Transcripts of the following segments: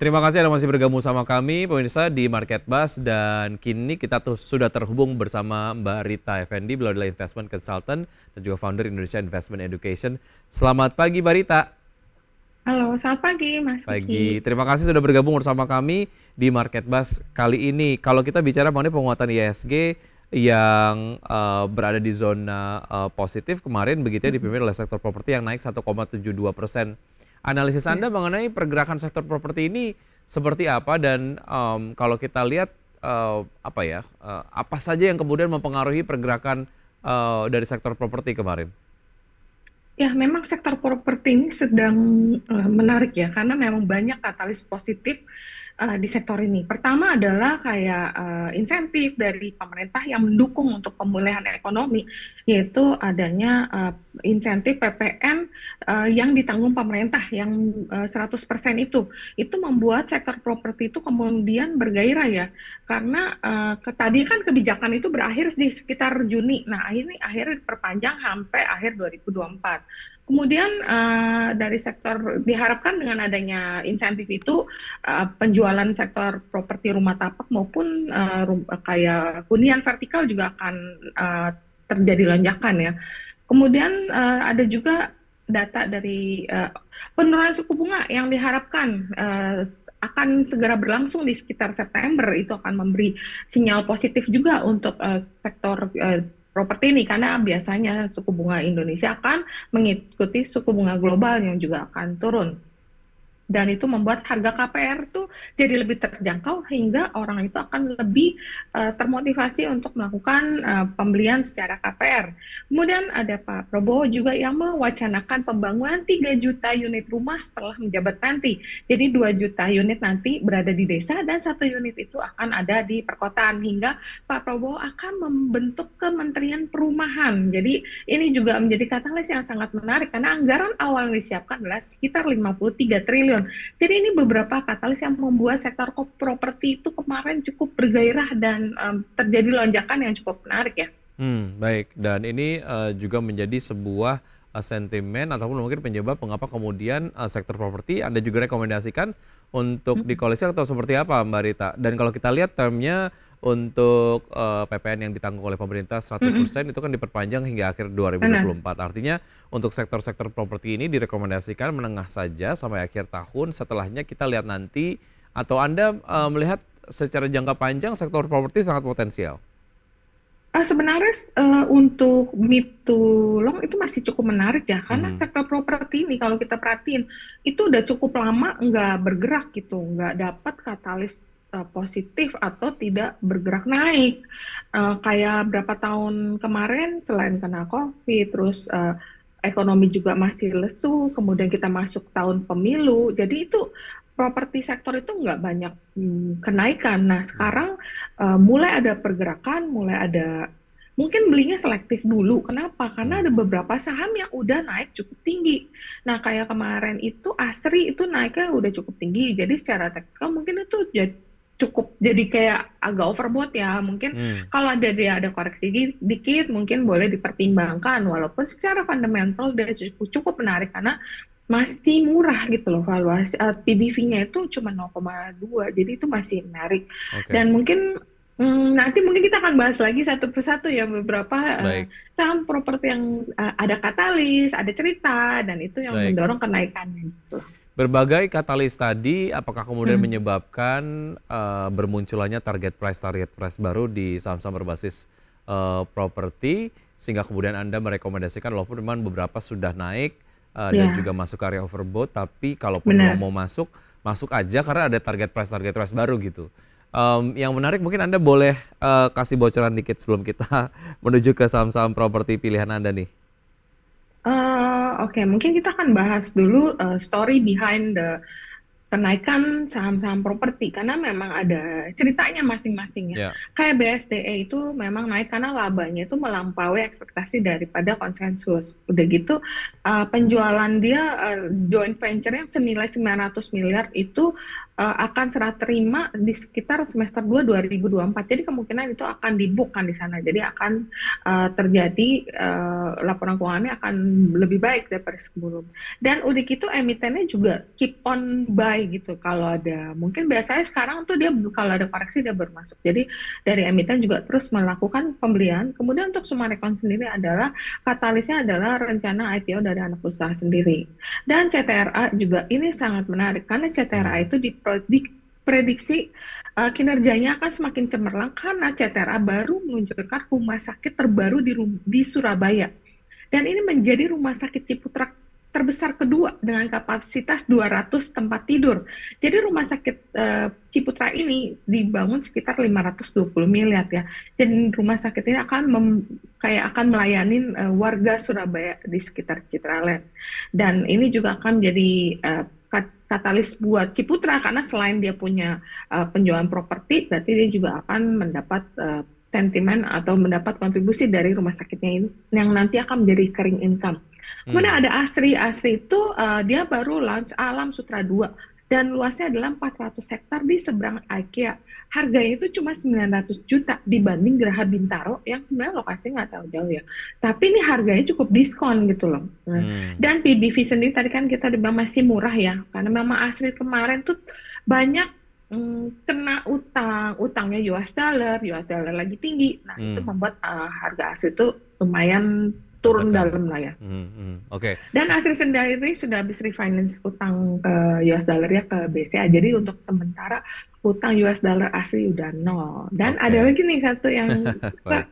Terima kasih Anda masih bergabung sama kami, pemirsa di Market Buzz, dan kini kita sudah terhubung bersama Mbak Rita Effendi, beliau adalah investment consultant dan juga founder Indonesia Investment Education. Selamat pagi Mbak Rita. Halo, selamat pagi Mas Pagi, Vicky. terima kasih sudah bergabung bersama kami di Market Buzz kali ini. Kalau kita bicara mengenai penguatan ISG yang berada di zona positif kemarin, begitu ya, Mm-mm. dipimpin oleh sektor properti yang naik 1,72%. Analisis Ya. Anda mengenai pergerakan sektor properti ini seperti apa, dan kalau kita lihat apa saja yang kemudian mempengaruhi pergerakan dari sektor properti kemarin? Ya, memang sektor properti ini sedang menarik ya, karena memang banyak katalis positif di sektor ini. Pertama adalah kayak insentif dari pemerintah yang mendukung untuk pemulihan ekonomi, yaitu adanya insentif PPN yang ditanggung pemerintah yang 100% itu. Itu membuat sektor properti itu kemudian bergairah ya, karena tadi kan kebijakan itu berakhir di sekitar Juni. Nah, ini akhirnya diperpanjang sampai akhir 2024. Kemudian dari sektor diharapkan dengan adanya insentif itu penjualan sektor properti rumah tapak maupun kayak hunian vertikal juga akan terjadi lonjakan ya. Kemudian ada juga data dari penurunan suku bunga yang diharapkan akan segera berlangsung di sekitar September, itu akan memberi sinyal positif juga untuk sektor properti ini, karena biasanya suku bunga Indonesia akan mengikuti suku bunga global yang juga akan turun. Dan itu membuat harga KPR tuh jadi lebih terjangkau hingga orang itu akan lebih termotivasi untuk melakukan pembelian secara KPR. Kemudian ada Pak Prabowo juga yang mewacanakan pembangunan 3 juta unit rumah setelah menjabat nanti. Jadi 2 juta unit nanti berada di desa dan 1 unit itu akan ada di perkotaan, hingga Pak Prabowo akan membentuk Kementerian Perumahan. Jadi ini juga menjadi katalis yang sangat menarik karena anggaran awal yang disiapkan adalah sekitar 53 triliun. Jadi ini beberapa katalis yang membuat sektor properti itu kemarin cukup bergairah dan terjadi lonjakan yang cukup menarik ya. Baik. Dan ini juga menjadi sebuah sentimen ataupun mungkin penyebab mengapa kemudian sektor properti Anda juga rekomendasikan untuk dikoleksi atau seperti apa, Mbak Rita? Dan kalau kita lihat termnya untuk PPN yang ditanggung oleh pemerintah Mm-mm. 100% itu kan diperpanjang hingga akhir Benar. 2024. Artinya untuk sektor-sektor properti ini direkomendasikan menengah saja sampai akhir tahun. Setelahnya kita lihat nanti, atau Anda melihat secara jangka panjang sektor properti sangat potensial? Sebenarnya untuk mid to long itu masih cukup menarik ya, karena Mhm. sektor properti ini kalau kita perhatiin itu udah cukup lama nggak bergerak gitu, nggak dapat katalis positif atau tidak bergerak naik. Kayak berapa tahun kemarin selain kena COVID, terus ekonomi juga masih lesu, kemudian kita masuk tahun pemilu, jadi itu properti sektor itu nggak banyak kenaikan. Nah, sekarang mulai ada pergerakan, mulai ada mungkin belinya selektif dulu. Kenapa? Karena Hmm. ada beberapa saham yang udah naik cukup tinggi. Nah, kayak kemarin itu ASRI itu naiknya udah cukup tinggi. Jadi secara teknikal mungkin itu cukup jadi kayak agak overbought ya. Mungkin Hmm. kalau ada dia ada koreksi dikit mungkin boleh dipertimbangkan. Walaupun secara fundamental dia cukup menarik karena masih murah gitu loh, valuasi PBV-nya itu cuma 0,2, jadi itu masih menarik. Oke, Dan mungkin nanti mungkin kita akan bahas lagi satu persatu ya beberapa baik, saham properti yang ada katalis, ada cerita, dan itu yang baik. mendorong kenaikannya gitu loh. Berbagai katalis tadi, apakah kemudian Hmm. menyebabkan bermunculannya target price baru di saham-saham berbasis properti, sehingga kemudian Anda merekomendasikan walaupun memang beberapa sudah naik dan juga Ya, masuk area overbought, tapi kalaupun memang benar. mau masuk, masuk aja karena ada target price baru gitu. Yang menarik mungkin Anda boleh kasih bocoran dikit sebelum kita menuju ke saham-saham properti pilihan Anda nih. Oke, mungkin kita akan bahas dulu story behind the kenaikan saham-saham properti, karena memang ada ceritanya masing-masing ya. Ya. Kayak BSDE itu memang naik karena labanya itu melampaui ekspektasi daripada konsensus. Udah gitu penjualan dia joint venture yang senilai 900 miliar itu akan serah terima di sekitar semester 2 2024. Jadi kemungkinan itu akan dibuka di sana. Jadi akan terjadi laporan keuangannya akan lebih baik daripada sebelum. Dan udah gitu emitennya juga keep on buy mulai gitu. Kalau ada mungkin biasanya sekarang tuh dia kalau ada koreksi dia baru masuk. Jadi dari emiten juga terus melakukan pembelian. Kemudian untuk Summarecon sendiri adalah katalisnya adalah rencana IPO dari anak usaha sendiri. Dan CTRA juga ini sangat menarik karena CTRA Hmm. itu diprediksi kinerjanya akan semakin cemerlang karena CTRA baru meluncurkan rumah sakit terbaru di Surabaya. Dan ini menjadi rumah sakit Ciputra terbesar kedua dengan kapasitas 200 tempat tidur. Jadi rumah sakit Ciputra ini dibangun sekitar 520 miliar ya. Dan rumah sakit ini kayak akan melayani warga Surabaya di sekitar Citraland. Dan ini juga akan menjadi katalis buat Ciputra karena selain dia punya penjualan properti, berarti dia juga akan mendapat sentimen atau mendapat kontribusi dari rumah sakitnya ini yang nanti akan menjadi recurring income. Kemudian Hmm. ada Asri. Asri itu dia baru launch Alam Sutra 2 dan luasnya adalah 400 hektar di seberang IKEA. Harganya itu cuma 900 juta dibanding Geraha Bintaro yang sebenarnya lokasinya nggak tahu jauh ya. Tapi ini harganya cukup diskon gitu loh. Nah, Hmm. dan PBV sendiri tadi kan kita udah bilang masih murah ya, karena memang Asri kemarin tuh banyak kena utangnya US dollar lagi tinggi. Nah, itu Hmm. membuat harga ASRI itu lumayan turun Tertekan. dalam lah ya. Hmm. Hmm. Oke. Dan ASRI sendiri sudah habis refinance utang ke US dollar ya ke BCA. Jadi untuk sementara utang US dollar ASRI udah nol. Dan ada Oke. lagi nih satu yang Baik.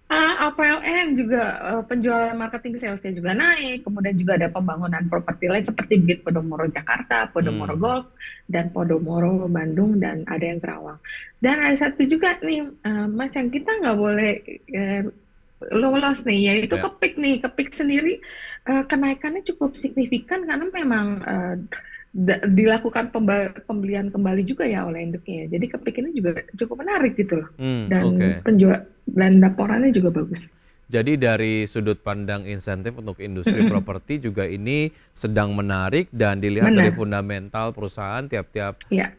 APLN juga penjualan marketing salesnya juga naik, kemudian juga ada pembangunan properti lain seperti Bukit Podomoro Jakarta, Podomoro Hmm. Golf, dan Podomoro Bandung, dan ada yang Kerawang. Dan ada satu juga nih, Mas, yang kita nggak boleh eh, lolos nih, yaitu Ya. Kepik nih. Kepik sendiri kenaikannya cukup signifikan karena memang dilakukan pembelian kembali juga ya oleh induknya. Jadi Kepik ini juga cukup menarik gitu loh. Hmm. Dan Oke. dan laporannya juga bagus. Jadi dari sudut pandang insentif untuk industri Mm-mm. properti juga ini sedang menarik dan dilihat dari Benar, fundamental perusahaan tiap-tiap ya,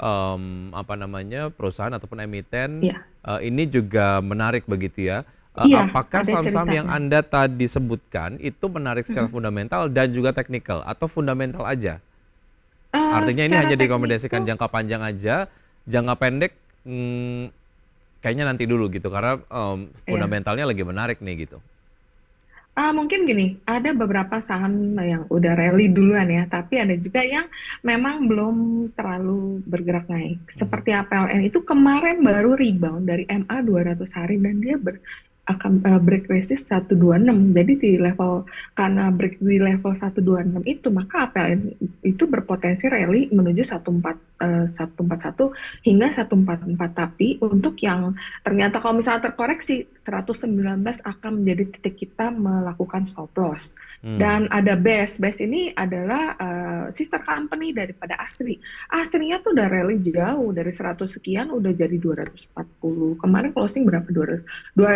apa namanya perusahaan ataupun emiten iya, ini juga menarik begitu ya. iya, Apakah ada saham-saham yang ceritanya. Anda tadi sebutkan itu menarik secara Mm-mm. fundamental dan juga teknikal atau fundamental aja? Artinya ini Secara hanya direkomendasikan teknikal, jangka panjang aja, jangka pendek kayaknya nanti dulu gitu karena ya. fundamentalnya lagi menarik nih gitu. Mungkin gini, ada beberapa saham yang udah rally duluan ya, tapi ada juga yang memang belum terlalu bergerak naik. Mhm. Seperti APLN itu kemarin baru rebound dari MA 200 hari dan dia akan break resist 126. Jadi di level karena break di level 126 itu, maka APLN itu berpotensi rally menuju 141 hingga 144. Tapi untuk yang ternyata kalau misalnya terkoreksi, 119 akan menjadi titik kita melakukan stop loss. Hmm. Dan ada BES. BES ini adalah sister company daripada Asri. Asrinya tuh udah rally jauh, dari 100 sekian udah jadi 240. Kemarin closing berapa? 200,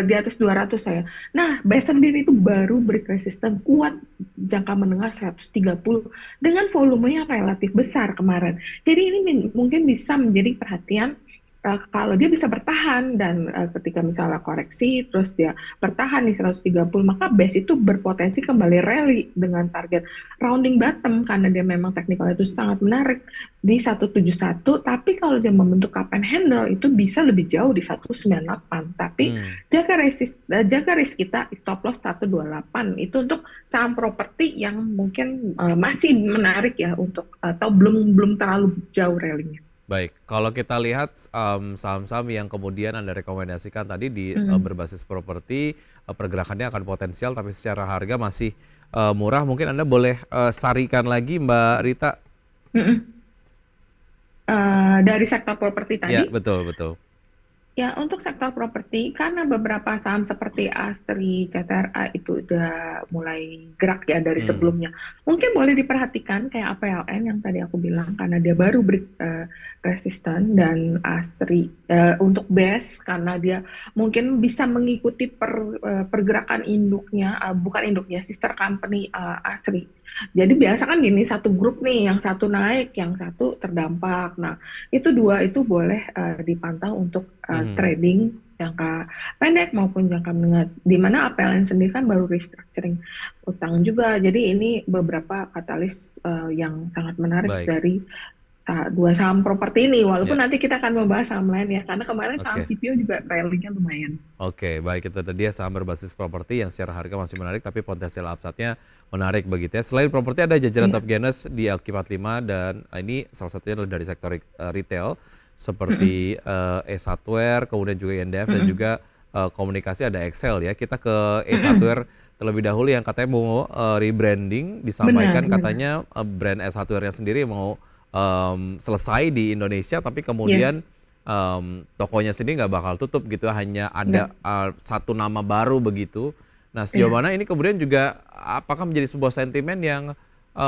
di atas 200 saya. Nah, BES sendiri itu baru break resisten kuat jangka menengah 130 dengan volumenya relatif besar kemarin. Jadi ini mungkin bisa menjadi perhatian kalau dia bisa bertahan dan ketika misalnya koreksi terus dia bertahan di 130, maka base itu berpotensi kembali rally dengan target rounding bottom karena dia memang teknikal itu sangat menarik di 171. Tapi kalau dia membentuk cup and handle itu bisa lebih jauh di 198. Tapi Hmm. jaga risk kita stop loss 128 itu untuk saham properti yang mungkin masih menarik ya untuk atau belum belum terlalu jauh rally-nya. Baik, kalau kita lihat saham-saham yang kemudian Anda rekomendasikan tadi di Hmm. berbasis properti, pergerakannya akan potensial tapi secara harga masih murah. Mungkin Anda boleh sarikan lagi Mbak Rita. Mm-mm. Dari sektor properti Ya, tadi. betul, betul. Ya, untuk sektor properti, karena beberapa saham seperti ASRI, CTRA itu udah mulai gerak ya dari Hmm. sebelumnya. Mungkin boleh diperhatikan kayak APLN yang tadi aku bilang, karena dia baru break resisten, dan ASRI untuk BES, karena dia mungkin bisa mengikuti pergerakan induknya, bukan induknya, sister company ASRI. Jadi biasa kan gini, satu grup nih, yang satu naik, yang satu terdampak. Nah, itu dua itu boleh dipantau untuk Mhm. trading jangka pendek maupun jangka menengah. Di mana APLN sendiri kan baru restructuring utang juga. Jadi ini beberapa katalis yang sangat menarik Baik. dari dua saham properti ini, walaupun Ya, nanti kita akan membahas saham lain ya, karena kemarin saham oke. CPO juga rally-nya lumayan. Oke, baik itu tadi ya saham berbasis properti yang secara harga masih menarik tapi potensial upside-nya menarik begitu ya. Selain properti ada jajaran top Iya. gainers di LQ45 dan ini salah satunya adalah dari sektor retail Mm-mm. seperti E-Hardware, kemudian juga INDF dan Mm-mm. juga komunikasi ada Excel ya. Kita ke Mm-mm. E-Hardware terlebih dahulu yang katanya mau rebranding, Benar, disampaikan benar. katanya brand E-Hardware-nya sendiri mau selesai di Indonesia tapi kemudian Yes. tokonya sendiri nggak bakal tutup gitu, hanya ada Nggak. satu nama baru begitu. Nah, sejauh Iya. mana ini kemudian juga apakah menjadi sebuah sentimen yang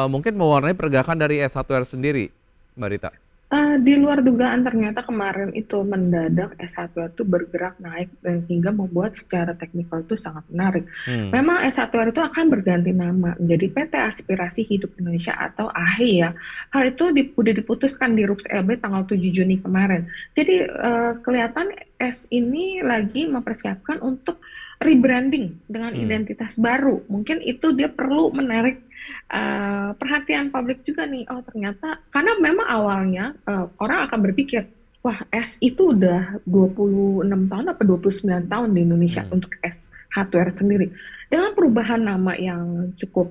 mungkin mewarnai pergerakan dari S1R sendiri, Mbak Rita? Di luar dugaan ternyata kemarin itu mendadak S1 itu bergerak naik dan hingga membuat secara teknikal itu sangat menarik. Hmm, Memang S1 itu akan berganti nama menjadi PT Aspirasi Hidup Indonesia atau AHI ya. Hal itu udah diputuskan di RUPS LB tanggal 7 Juni kemarin. Jadi kelihatan S ini lagi mempersiapkan untuk rebranding dengan hmm, identitas baru. Mungkin itu dia perlu menarik perhatian publik juga nih. Oh ternyata karena memang awalnya orang akan berpikir, wah S itu udah 26 tahun apa 29 tahun di Indonesia hmm, untuk S hardware sendiri. Dengan perubahan nama yang cukup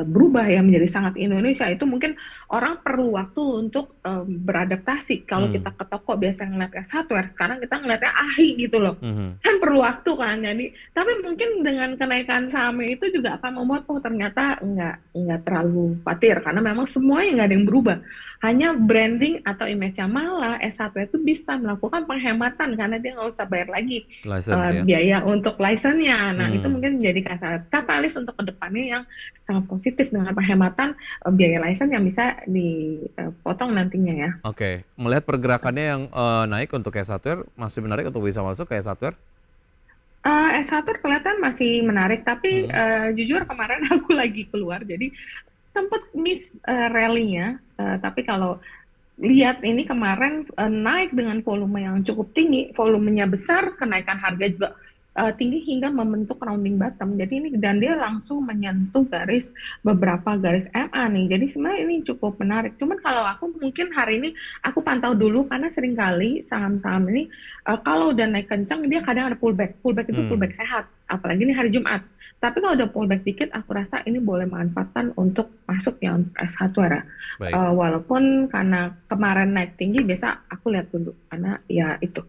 berubah ya menjadi sangat Indonesia itu mungkin orang perlu waktu untuk beradaptasi. Kalau hmm, kita ke toko biasa ngeliat S hardware, sekarang kita ngeliatnya AHI gitu loh. hmm, Kan perlu waktu kan. Jadi tapi mungkin dengan kenaikan sahamnya itu juga akan membuat oh ternyata nggak terlalu khawatir karena memang semuanya nggak ada yang berubah. Hanya branding atau image-nya malah S1 itu bisa melakukan penghematan karena dia nggak usah bayar lagi license ya. biaya untuk license-nya. Nah itu Hmm, mungkin menjadi katalis untuk kedepannya yang sangat positif dengan penghematan biaya license yang bisa dipotong nantinya ya. oke. Melihat pergerakannya yang naik untuk S1R masih menarik untuk bisa masuk ke S1R? S1 kelihatan masih menarik, tapi Hmm, jujur kemarin aku lagi keluar, jadi sempat miss rally-nya. Tapi kalau lihat ini kemarin naik dengan volume yang cukup tinggi, volumenya besar, kenaikan harga juga tinggi hingga membentuk rounding bottom. Jadi ini dan dia langsung menyentuh beberapa garis MA nih. Jadi sebenarnya ini cukup menarik. Cuman kalau aku mungkin hari ini aku pantau dulu karena seringkali saham-saham ini kalau udah naik kencang dia kadang ada pullback. Pullback itu hmm, pullback sehat, apalagi ini hari Jumat. Tapi kalau udah pullback dikit, aku rasa ini boleh manfaatkan untuk masuk yang S hardware. baik. Walaupun karena kemarin naik tinggi, biasa aku lihat dulu karena ya itu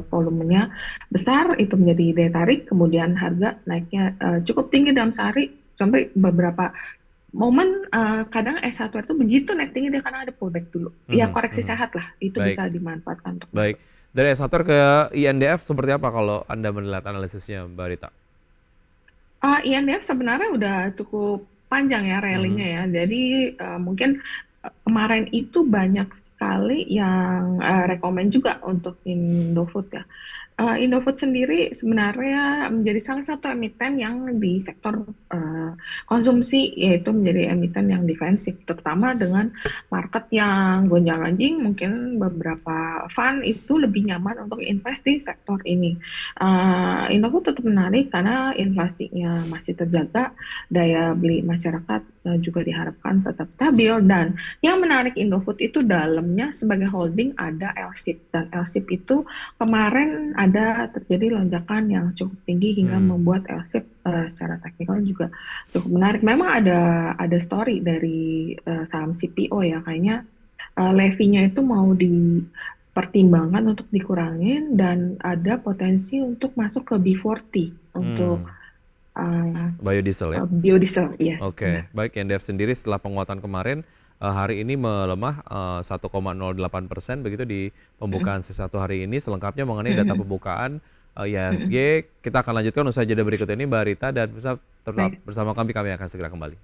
volumenya besar, itu menjadi daya tarik, kemudian harga naiknya cukup tinggi dalam sehari sampai beberapa momen kadang S1 itu begitu naik tinggi dia kadang ada pullback dulu. Ya Hmm, koreksi hmm, sehat lah, itu baik. bisa dimanfaatkan untuk Baik. masuk. Dari S1R ke INDF seperti apa kalau Anda melihat analisisnya, Mbak Rita? INDF sebenarnya udah cukup panjang ya Mhm, rally-nya ya. Jadi mungkin kemarin itu banyak sekali yang rekomen juga untuk Indofood ya. Indofood sendiri sebenarnya menjadi salah satu emiten yang di sektor konsumsi, yaitu menjadi emiten yang defensif, terutama dengan market yang gonjang-ganjing. Mungkin beberapa fund itu lebih nyaman untuk invest di sektor ini. Indofood tetap menarik karena inflasinya masih terjaga, daya beli masyarakat juga diharapkan tetap stabil, dan yang menarik Indofood itu dalamnya sebagai holding ada LSIP, dan LSIP itu kemarin ada terjadi lonjakan yang cukup tinggi hingga hmm, membuat LSIP secara teknikal juga cukup menarik. Memang ada story dari saham CPO ya, kayaknya levinya itu mau dipertimbangkan untuk dikurangin dan ada potensi untuk masuk ke B40 untuk hmm. uh, Biodiesel ya? biodiesel. Yes, Oke, benar. baik. INDF sendiri setelah penguatan kemarin, hari ini melemah 1,08% begitu di Mm, pembukaan sesi satu hari ini. Selengkapnya mengenai data mm, pembukaan mm. IHSG, kita akan lanjutkan usai jeda berikut ini, Mbak Rita, dan bisa tetap Baik. bersama kami akan segera kembali.